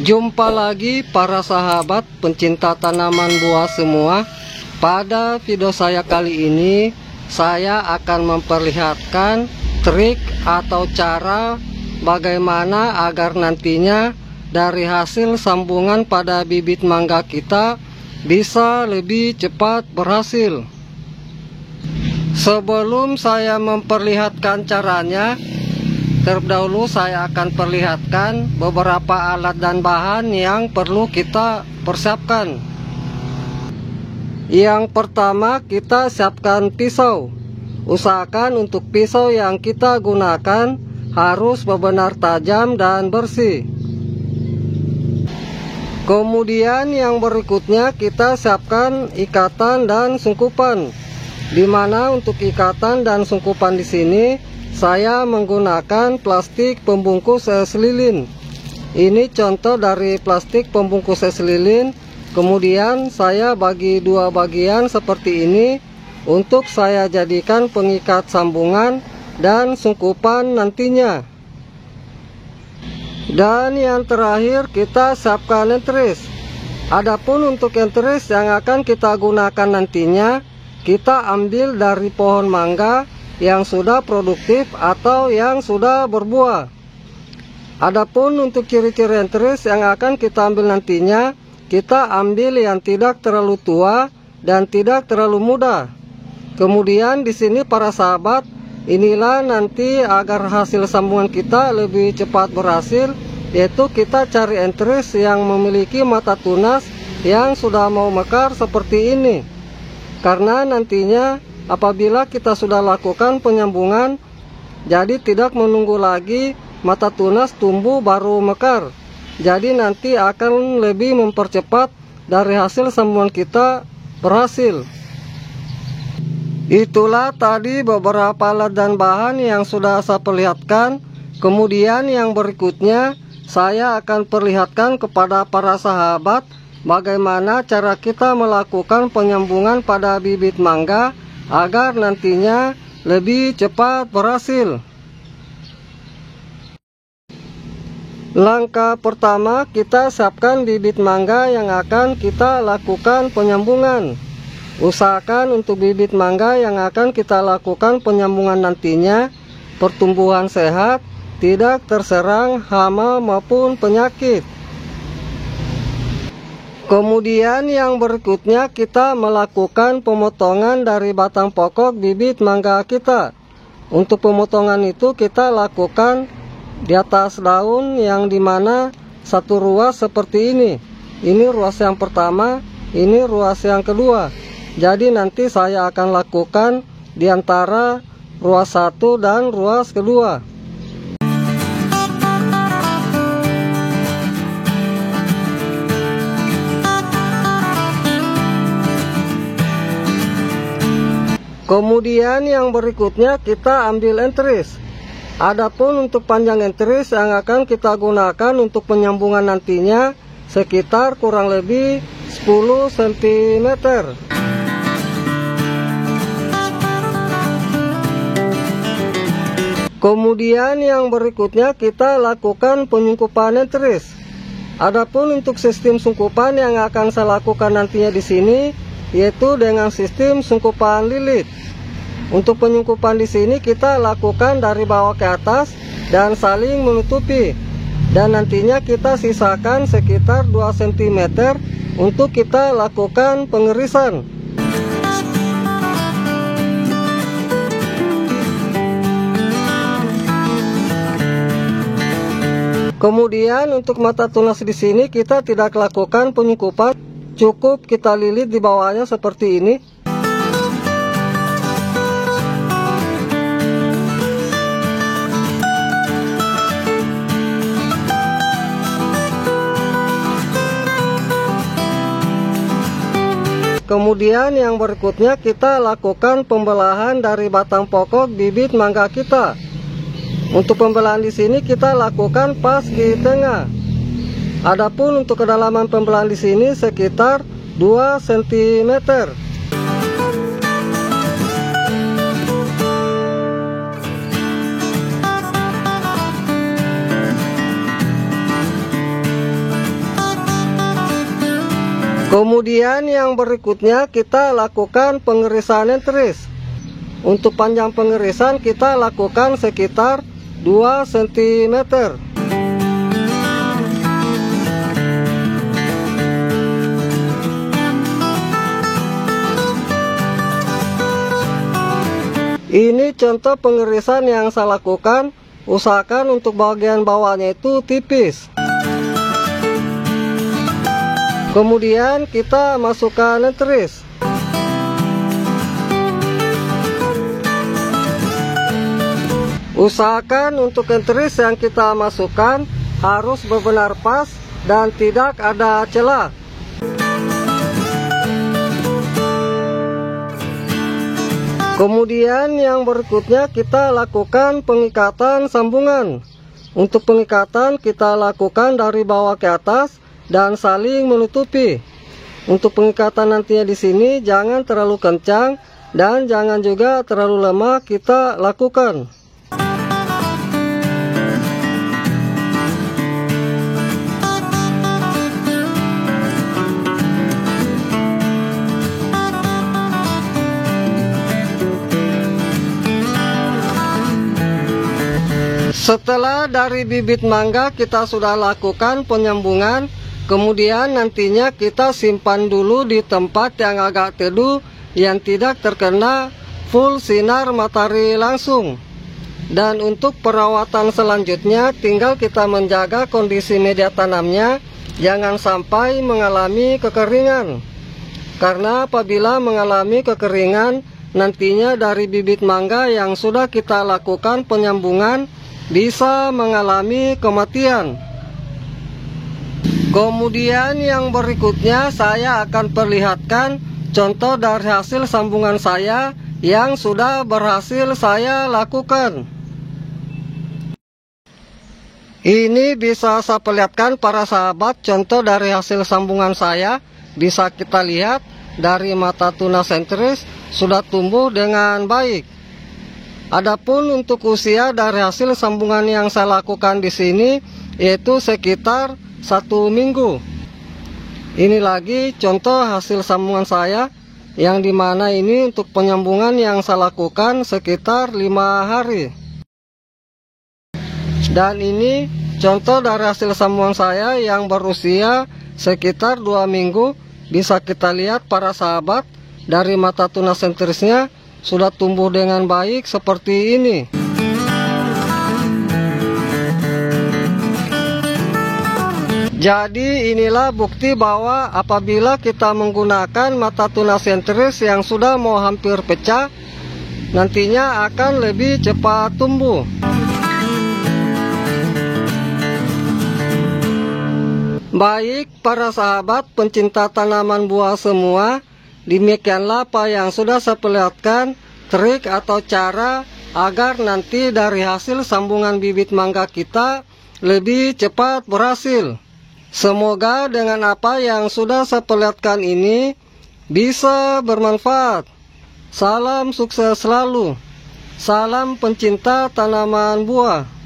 Jumpa lagi para sahabat pencinta tanaman buah semua. Pada video saya kali ini, saya akan memperlihatkan trik atau cara bagaimana agar nantinya dari hasil sambungan pada bibit mangga kita bisa lebih cepat berhasil. Sebelum saya memperlihatkan caranya, terdahulu saya akan perlihatkan beberapa alat dan bahan yang perlu kita persiapkan. Yang pertama, kita siapkan pisau. Usahakan untuk pisau yang kita gunakan harus benar-benar tajam dan bersih. Kemudian yang berikutnya kita siapkan ikatan dan sungkupan. Dimana untuk ikatan dan sungkupan di sini saya menggunakan plastik pembungkus es lilin. Ini contoh dari plastik pembungkus es lilin. Kemudian saya bagi dua bagian seperti ini untuk saya jadikan pengikat sambungan dan sungkupan nantinya. Dan yang terakhir kita siapkan entris. Adapun untuk entris yang akan kita gunakan nantinya, kita ambil dari pohon mangga yang sudah produktif atau yang sudah berbuah. Adapun untuk ciri-ciri entris yang akan kita ambil nantinya, kita ambil yang tidak terlalu tua dan tidak terlalu muda. Kemudian di sini para sahabat, inilah nanti agar hasil sambungan kita lebih cepat berhasil, yaitu kita cari entris yang memiliki mata tunas yang sudah mau mekar seperti ini. Karena nantinya apabila kita sudah lakukan penyambungan, jadi tidak menunggu lagi mata tunas tumbuh baru mekar. Jadi nanti akan lebih mempercepat dari hasil sambungan kita berhasil. Itulah tadi beberapa alat dan bahan yang sudah saya perlihatkan. Kemudian yang berikutnya saya akan perlihatkan kepada para sahabat bagaimana cara kita melakukan penyambungan pada bibit mangga agar nantinya lebih cepat berhasil. Langkah pertama, kita siapkan bibit mangga yang akan kita lakukan penyambungan. Usahakan untuk bibit mangga yang akan kita lakukan penyambungan nantinya pertumbuhan sehat, tidak terserang hama maupun penyakit. Kemudian yang berikutnya kita melakukan pemotongan dari batang pokok bibit mangga kita. Untuk pemotongan itu kita lakukan di atas daun yang dimana satu ruas seperti ini. Ini ruas yang pertama, ini ruas yang kedua. Jadi nanti saya akan lakukan di antara ruas satu dan ruas kedua. Kemudian yang berikutnya kita ambil entris. Adapun untuk panjang entris yang akan kita gunakan untuk penyambungan nantinya sekitar kurang lebih 10 cm. Kemudian yang berikutnya kita lakukan penyungkupan entris. Adapun untuk sistem sungkupan yang akan saya lakukan nantinya di sini yaitu dengan sistem sungkupan lilit. Untuk penyungkupan di sini kita lakukan dari bawah ke atas dan saling menutupi. Dan nantinya kita sisakan sekitar 2 cm untuk kita lakukan pengerisan. Kemudian untuk mata tunas di sini kita tidak lakukan penyungkupan, cukup kita lilit di bawahnya seperti ini. Kemudian yang berikutnya kita lakukan pembelahan dari batang pokok bibit mangga kita. Untuk pembelahan di sini kita lakukan pas di tengah. Adapun untuk kedalaman pembelahan di sini sekitar 2 cm. Kemudian yang berikutnya kita lakukan pengerisan entris. Untuk panjang pengerisan kita lakukan sekitar 2 cm. Ini contoh pengerisan yang saya lakukan. Usahakan untuk bagian bawahnya itu tipis. Kemudian kita masukkan entris. Usahakan untuk entris yang kita masukkan harus benar-benar pas dan tidak ada celah. Kemudian yang berikutnya kita lakukan pengikatan sambungan. Untuk pengikatan kita lakukan dari bawah ke atas dan saling menutupi. Untuk pengikatan nantinya di sini jangan terlalu kencang dan jangan juga terlalu lemah kita lakukan. Setelah dari bibit mangga kita sudah lakukan penyambungan, kemudian nantinya kita simpan dulu di tempat yang agak teduh yang tidak terkena full sinar matahari langsung. Dan untuk perawatan selanjutnya tinggal kita menjaga kondisi media tanamnya jangan sampai mengalami kekeringan. Karena apabila mengalami kekeringan, nantinya dari bibit mangga yang sudah kita lakukan penyambungan bisa mengalami kematian. Kemudian yang berikutnya saya akan perlihatkan contoh dari hasil sambungan saya yang sudah berhasil saya lakukan. Ini bisa saya perlihatkan para sahabat contoh dari hasil sambungan saya. Bisa kita lihat dari mata tuna sentris sudah tumbuh dengan baik. Adapun untuk usia dari hasil sambungan yang saya lakukan di sini yaitu sekitar 1 minggu. Ini lagi contoh hasil sambungan saya yang dimana ini untuk penyambungan yang saya lakukan sekitar 5 hari. Dan ini contoh dari hasil sambungan saya yang berusia sekitar 2 minggu. Bisa kita lihat para sahabat dari mata tuna sentrisnya sudah tumbuh dengan baik seperti ini. Jadi inilah bukti bahwa apabila kita menggunakan mata tuna sentris yang sudah mau hampir pecah, nantinya akan lebih cepat tumbuh. Baik para sahabat pencinta tanaman buah semua, demikianlah apa yang sudah saya perlihatkan trik atau cara agar nanti dari hasil sambungan bibit mangga kita lebih cepat berhasil. Semoga dengan apa yang sudah saya perlihatkan ini bisa bermanfaat. Salam sukses selalu. Salam pencinta tanaman buah.